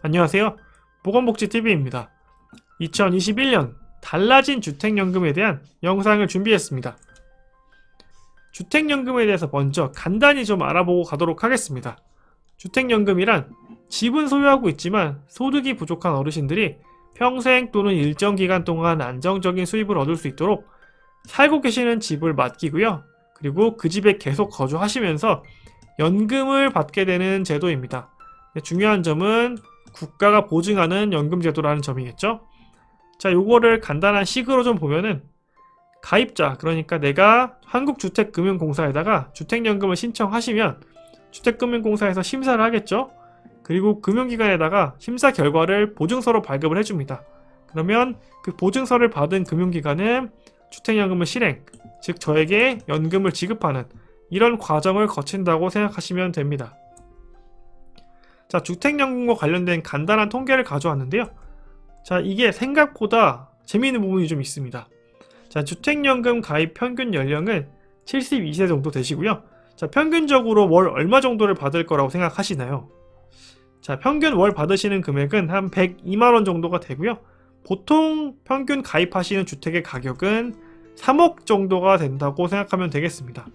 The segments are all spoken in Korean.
안녕하세요. 보건복지TV입니다. 2021년 달라진 주택연금에 대한 영상을 준비했습니다. 주택연금에 대해서 먼저 간단히 좀 알아보고 가도록 하겠습니다. 주택연금이란 집은 소유하고 있지만 소득이 부족한 어르신들이 평생 또는 일정 기간 동안 안정적인 수입을 얻을 수 있도록 살고 계시는 집을 맡기고요. 그리고 그 집에 계속 거주하시면서 연금을 받게 되는 제도입니다. 중요한 점은 국가가 보증하는 연금제도라는 점이겠죠. 자, 요거를 간단한 식으로 좀 보면은 가입자, 그러니까 내가 한국주택금융공사에다가 주택연금을 신청하시면 주택금융공사에서 심사를 하겠죠. 그리고 금융기관에다가 심사 결과를 보증서로 발급을 해줍니다. 그러면 그 보증서를 받은 금융기관은 주택연금을 실행, 즉 저에게 연금을 지급하는 이런 과정을 거친다고 생각하시면 됩니다. 자, 주택연금과 관련된 간단한 통계를 가져왔는데요. 자, 이게 생각보다 재미있는 부분이 좀 있습니다. 자, 주택연금 가입 평균 연령은 72세 정도 되시고요. 자, 평균적으로 월 얼마 정도를 받을 거라고 생각하시나요? 자, 평균 월 받으시는 금액은 한 102만원 정도가 되고요. 보통 평균 가입하시는 주택의 가격은 3억 정도가 된다고 생각하면 되겠습니다.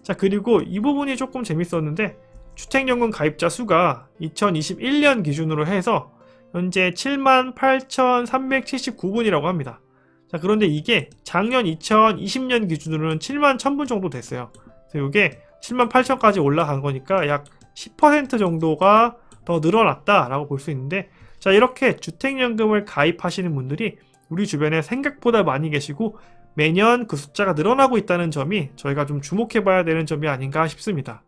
자, 그리고 이 부분이 조금 재밌었는데 주택연금 가입자 수가 2021년 기준으로 해서 현재 78,379분이라고 합니다. 자, 그런데 이게 작년 2020년 기준으로는 7만 1000분 정도 됐어요. 그래서 이게 7만 8천까지 올라간 거니까 약 10% 정도가 더 늘어났다라고 볼 수 있는데, 자, 이렇게 주택연금을 가입하시는 분들이 우리 주변에 생각보다 많이 계시고 매년 그 숫자가 늘어나고 있다는 점이 저희가 좀 주목해 봐야 되는 점이 아닌가 싶습니다.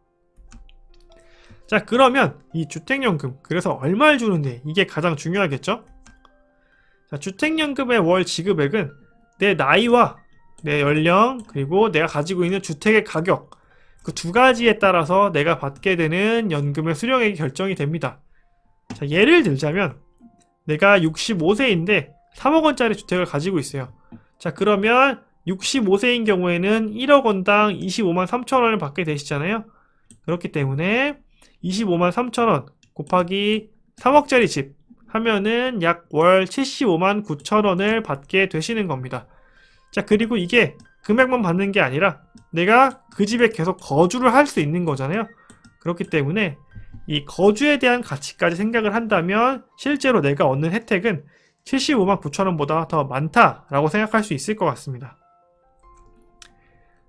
자, 그러면 이 주택연금, 그래서 얼마를 주는데 이게 가장 중요하겠죠? 자, 주택연금의 월 지급액은 내 나이와 내 연령, 그리고 내가 가지고 있는 주택의 가격, 그 두 가지에 따라서 내가 받게 되는 연금의 수령액이 결정이 됩니다. 자, 예를 들자면 내가 65세인데 3억원짜리 주택을 가지고 있어요. 자, 그러면 65세인 경우에는 1억원당 25만 3천원을 받게 되시잖아요. 그렇기 때문에 25만 3천원 곱하기 3억짜리 집 하면은 약 월 75만 9천원을 받게 되시는 겁니다. 자, 그리고 이게 금액만 받는 게 아니라 내가 그 집에 계속 거주를 할 수 있는 거잖아요. 그렇기 때문에 이 거주에 대한 가치까지 생각을 한다면 실제로 내가 얻는 혜택은 75만 9천원보다 더 많다라고 생각할 수 있을 것 같습니다.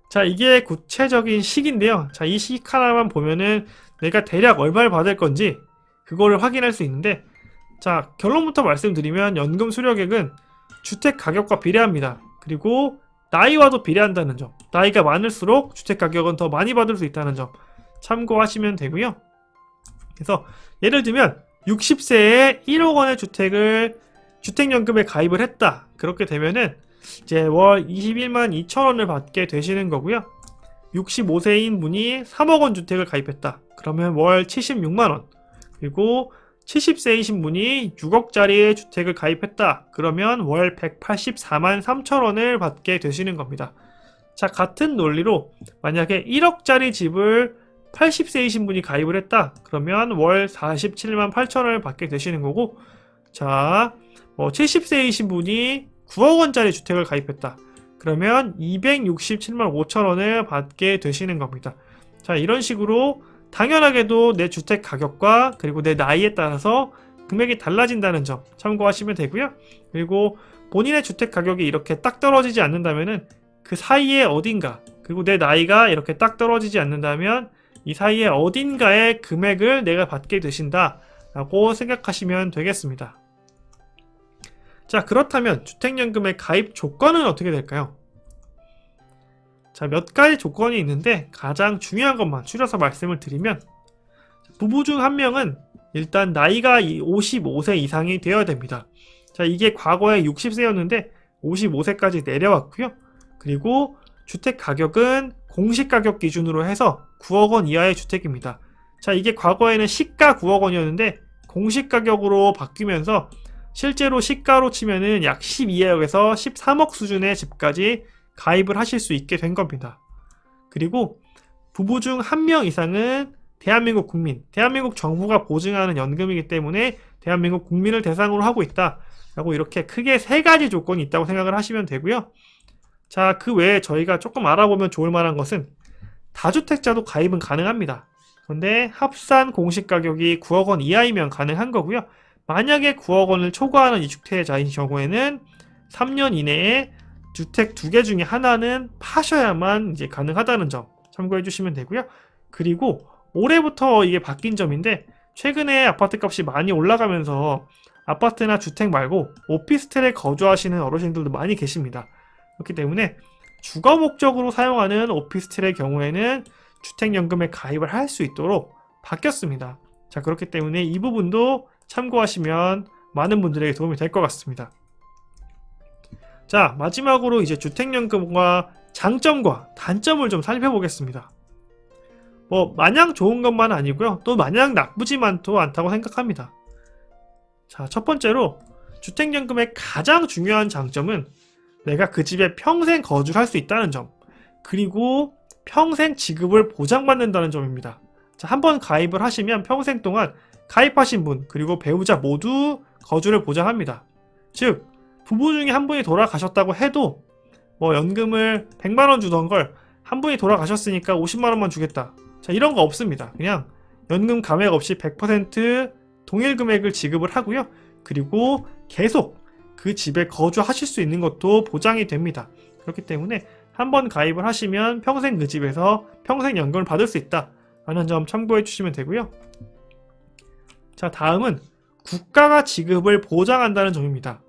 자, 이게 구체적인 식인데요. 자, 이 식 하나만 보면은 내가 대략 얼마를 받을 건지 그거를 확인할 수 있는데, 자, 결론부터 말씀드리면 연금 수령액은 주택 가격과 비례합니다. 그리고 나이와도 비례한다는 점, 나이가 많을수록 주택 가격은 더 많이 받을 수 있다는 점 참고하시면 되고요. 그래서 예를 들면 60세에 1억원의 주택연금에 가입을 했다. 그렇게 되면은 이제 월 21만 2천원을 받게 되시는 거고요. 65세인 분이 3억원 주택을 가입했다. 그러면 월 76만원. 그리고 70세이신 분이 6억짜리 주택을 가입했다. 그러면 월 184만 3천원을 받게 되시는 겁니다. 자, 같은 논리로 만약에 1억짜리 집을 80세이신 분이 가입을 했다. 그러면 월 47만 8천원을 받게 되시는 거고, 자, 70세이신 분이 9억원짜리 주택을 가입했다. 그러면 267만 5천원을 받게 되시는 겁니다. 자, 이런 식으로 당연하게도 내 주택 가격과 그리고 내 나이에 따라서 금액이 달라진다는 점 참고하시면 되고요. 그리고 본인의 주택 가격이 이렇게 딱 떨어지지 않는다면은 그 사이에 어딘가, 그리고 내 나이가 이렇게 딱 떨어지지 않는다면 이 사이에 어딘가의 금액을 내가 받게 되신다 라고 생각하시면 되겠습니다. 자, 그렇다면 주택연금의 가입 조건은 어떻게 될까요? 자, 몇 가지 조건이 있는데 가장 중요한 것만 추려서 말씀을 드리면, 부부 중 한 명은 일단 나이가 55세 이상이 되어야 됩니다. 자, 이게 과거에 60세였는데 55세까지 내려왔고요. 그리고 주택 가격은 공시가격 기준으로 해서 9억원 이하의 주택입니다. 자, 이게 과거에는 시가 9억원이었는데 공시가격으로 바뀌면서 실제로 시가로 치면은 약 12억에서 13억 수준의 집까지 가입을 하실 수 있게 된 겁니다. 그리고 부부 중 한 명 이상은 대한민국 국민, 대한민국 정부가 보증하는 연금이기 때문에 대한민국 국민을 대상으로 하고 있다 라고 이렇게 크게 세 가지 조건이 있다고 생각을 하시면 되고요. 자, 그 외에 저희가 조금 알아보면 좋을 만한 것은 다주택자도 가입은 가능합니다. 그런데 합산 공시가격이 9억 원 이하이면 가능한 거고요. 만약에 9억 원을 초과하는 이주택자인 경우에는 3년 이내에 주택 2개 중에 하나는 파셔야만 이제 가능하다는 점 참고해 주시면 되고요. 그리고 올해부터 이게 바뀐 점인데, 최근에 아파트 값이 많이 올라가면서 아파트나 주택 말고 오피스텔에 거주하시는 어르신들도 많이 계십니다. 그렇기 때문에 주거 목적으로 사용하는 오피스텔의 경우에는 주택연금에 가입을 할 수 있도록 바뀌었습니다. 자, 그렇기 때문에 이 부분도 참고하시면 많은 분들에게 도움이 될 것 같습니다. 자, 마지막으로 이제 주택연금과 장점과 단점을 좀 살펴보겠습니다. 뭐 마냥 좋은 것만 아니고요, 또 마냥 나쁘지만도 않다고 생각합니다. 자, 첫 번째로 주택연금의 가장 중요한 장점은 내가 그 집에 평생 거주할 수 있다는 점, 그리고 평생 지급을 보장받는다는 점입니다. 자, 한번 가입을 하시면 평생 동안 가입하신 분 그리고 배우자 모두 거주를 보장합니다. 즉 부부 중에 한 분이 돌아가셨다고 해도 뭐 연금을 100만원 주던 걸 한 분이 돌아가셨으니까 50만원만 주겠다, 자, 이런 거 없습니다. 그냥 연금 감액 없이 100% 동일 금액을 지급을 하고요. 그리고 계속 그 집에 거주하실 수 있는 것도 보장이 됩니다. 그렇기 때문에 한번 가입을 하시면 평생 그 집에서 평생 연금을 받을 수 있다 라는 점 참고해 주시면 되고요. 자, 다음은 국가가 지급을 보장한다는 점입니다.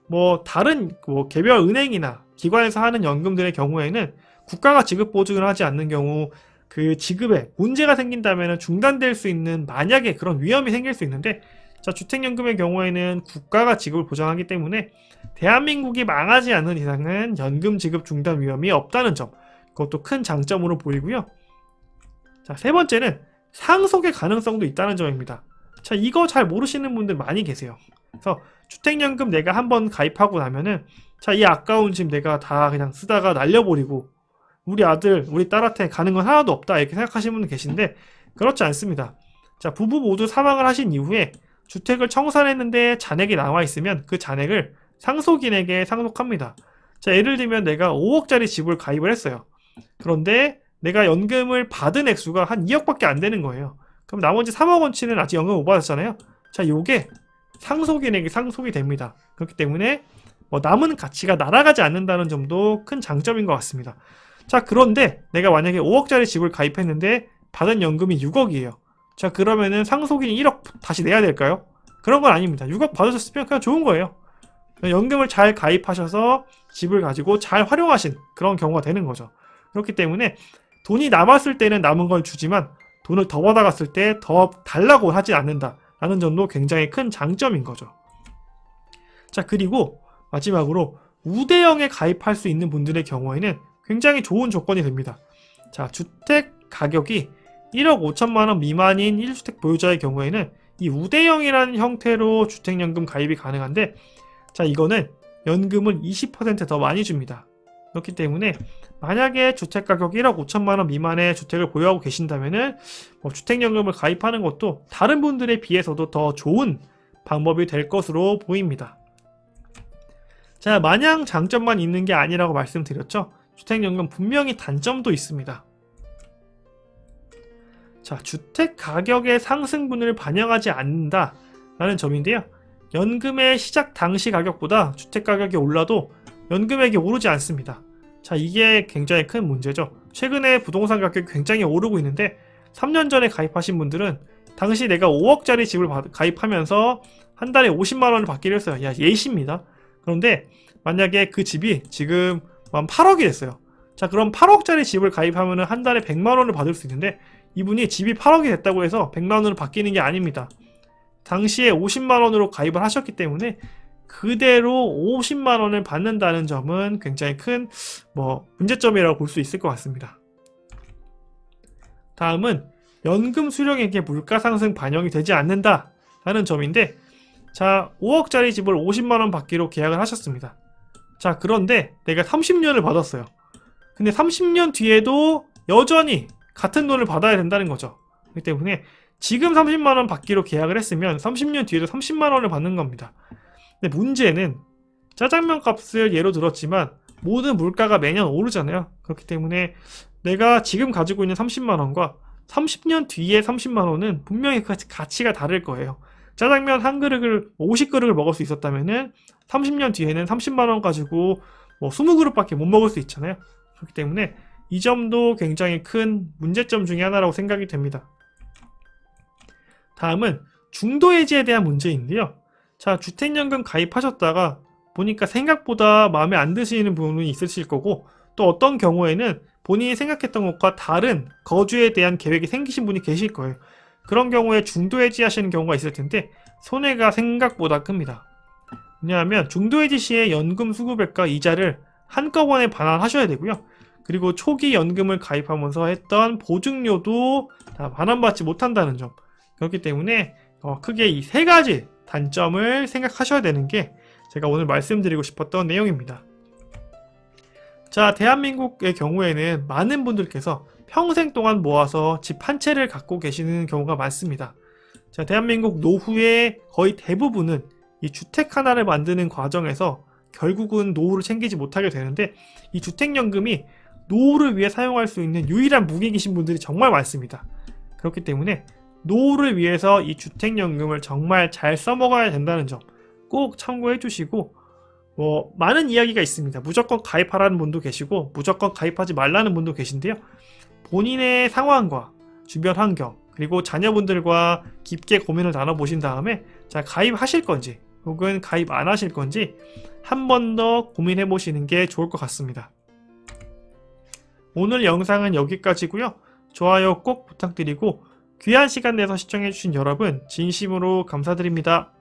뭐 다른 개별 은행이나 기관에서 하는 연금들의 경우에는 국가가 지급 보증을 하지 않는 경우 그 지급에 문제가 생긴다면 중단될 수 있는, 만약에 그런 위험이 생길 수 있는데, 자, 주택연금의 경우에는 국가가 지급을 보장하기 때문에 대한민국이 망하지 않는 이상은 연금 지급 중단 위험이 없다는 점, 그것도 큰 장점으로 보이고요. 자, 세 번째는 상속의 가능성도 있다는 점입니다. 자, 이거 잘 모르시는 분들 많이 계세요. 그래서 주택연금 내가 한번 가입하고 나면은, 자, 이 아까운 집 내가 다 그냥 쓰다가 날려버리고 우리 아들, 우리 딸한테 가는 건 하나도 없다 이렇게 생각하시는 분들 계신데, 그렇지 않습니다. 자, 부부 모두 사망을 하신 이후에 주택을 청산했는데 잔액이 나와 있으면 그 잔액을 상속인에게 상속합니다. 자, 예를 들면 내가 5억짜리 집을 가입을 했어요. 그런데 내가 연금을 받은 액수가 한 2억밖에 안 되는 거예요. 그럼 나머지 3억 원치는 아직 연금 못 받았잖아요. 자, 요게 상속인에게 상속이 됩니다. 그렇기 때문에 뭐 남은 가치가 날아가지 않는다는 점도 큰 장점인 것 같습니다. 자, 그런데 내가 만약에 5억짜리 집을 가입했는데 받은 연금이 6억이에요. 자, 그러면은 상속인이 1억 다시 내야 될까요? 그런 건 아닙니다. 6억 받으셨으면 그냥 좋은 거예요. 연금을 잘 가입하셔서 집을 가지고 잘 활용하신 그런 경우가 되는 거죠. 그렇기 때문에 돈이 남았을 때는 남은 걸 주지만 돈을 더 받아갔을 때 더 달라고 하지 않는다라는 점도 굉장히 큰 장점인 거죠. 자, 그리고 마지막으로 우대형에 가입할 수 있는 분들의 경우에는 굉장히 좋은 조건이 됩니다. 자, 주택 가격이 1억 5천만 원 미만인 1주택 보유자의 경우에는 이 우대형이라는 형태로 주택연금 가입이 가능한데, 자, 이거는 연금을 20% 더 많이 줍니다. 그렇기 때문에 만약에 주택가격 1억 5천만 원 미만의 주택을 보유하고 계신다면은 주택연금을 가입하는 것도 다른 분들에 비해서도 더 좋은 방법이 될 것으로 보입니다. 자, 마냥 장점만 있는 게 아니라고 말씀드렸죠. 주택연금 분명히 단점도 있습니다. 자, 주택 가격의 상승분을 반영하지 않는다라는 점인데요. 연금의 시작 당시 가격보다 주택 가격이 올라도 연금액이 오르지 않습니다. 자, 이게 굉장히 큰 문제죠. 최근에 부동산 가격이 굉장히 오르고 있는데 3년 전에 가입하신 분들은 당시 내가 5억짜리 집을 가입하면서 한 달에 50만 원을 받기로 했어요. 야, 예시입니다. 그런데 만약에 그 집이 지금 한 8억이 됐어요. 자, 그럼 8억짜리 집을 가입하면 한 달에 100만 원을 받을 수 있는데, 이분이 집이 8억이 됐다고 해서 100만 원으로 바뀌는 게 아닙니다. 당시에 50만 원으로 가입을 하셨기 때문에 그대로 50만 원을 받는다는 점은 굉장히 큰 문제점이라고 볼 수 있을 것 같습니다. 다음은 연금 수령액의 물가 상승 반영이 되지 않는다라는 점인데, 자, 5억짜리 집을 50만 원 받기로 계약을 하셨습니다. 자, 그런데 내가 30년을 받았어요. 근데 30년 뒤에도 여전히 같은 돈을 받아야 된다는 거죠. 그렇기 때문에 지금 30만원 받기로 계약을 했으면 30년 뒤에도 30만원을 받는 겁니다. 근데 문제는 짜장면 값을 예로 들었지만 모든 물가가 매년 오르잖아요. 그렇기 때문에 내가 지금 가지고 있는 30만원과 30년 뒤에 30만원은 분명히 가치가 다를 거예요. 짜장면 한 그릇을 50그릇을 먹을 수 있었다면은 30년 뒤에는 30만원 가지고 뭐 20그릇밖에 못 먹을 수 있잖아요. 그렇기 때문에 이 점도 굉장히 큰 문제점 중에 하나라고 생각이 됩니다. 다음은 중도해지에 대한 문제인데요. 자, 주택연금 가입하셨다가 보니까 생각보다 마음에 안 드시는 부분이 있으실 거고, 또 어떤 경우에는 본인이 생각했던 것과 다른 거주에 대한 계획이 생기신 분이 계실 거예요. 그런 경우에 중도해지 하시는 경우가 있을 텐데 손해가 생각보다 큽니다. 왜냐하면 중도해지 시에 연금 수급액과 이자를 한꺼번에 반환하셔야 되고요. 그리고 초기 연금을 가입하면서 했던 보증료도 다 반환받지 못한다는 점. 그렇기 때문에 크게 이 세 가지 단점을 생각하셔야 되는 게 제가 오늘 말씀드리고 싶었던 내용입니다. 자, 대한민국의 경우에는 많은 분들께서 평생 동안 모아서 집 한 채를 갖고 계시는 경우가 많습니다. 자, 대한민국 노후의 거의 대부분은 이 주택 하나를 만드는 과정에서 결국은 노후를 챙기지 못하게 되는데, 이 주택연금이 노후를 위해 사용할 수 있는 유일한 무기이신 분들이 정말 많습니다. 그렇기 때문에 노후를 위해서 이 주택연금을 정말 잘 써먹어야 된다는 점 꼭 참고해 주시고, 많은 이야기가 있습니다. 무조건 가입하라는 분도 계시고 무조건 가입하지 말라는 분도 계신데요. 본인의 상황과 주변 환경 그리고 자녀분들과 깊게 고민을 나눠보신 다음에 자, 가입하실 건지 혹은 가입 안 하실 건지 한 번 더 고민해 보시는 게 좋을 것 같습니다. 오늘 영상은 여기까지고요. 좋아요 꼭 부탁드리고 귀한 시간 내서 시청해 주신 여러분 진심으로 감사드립니다.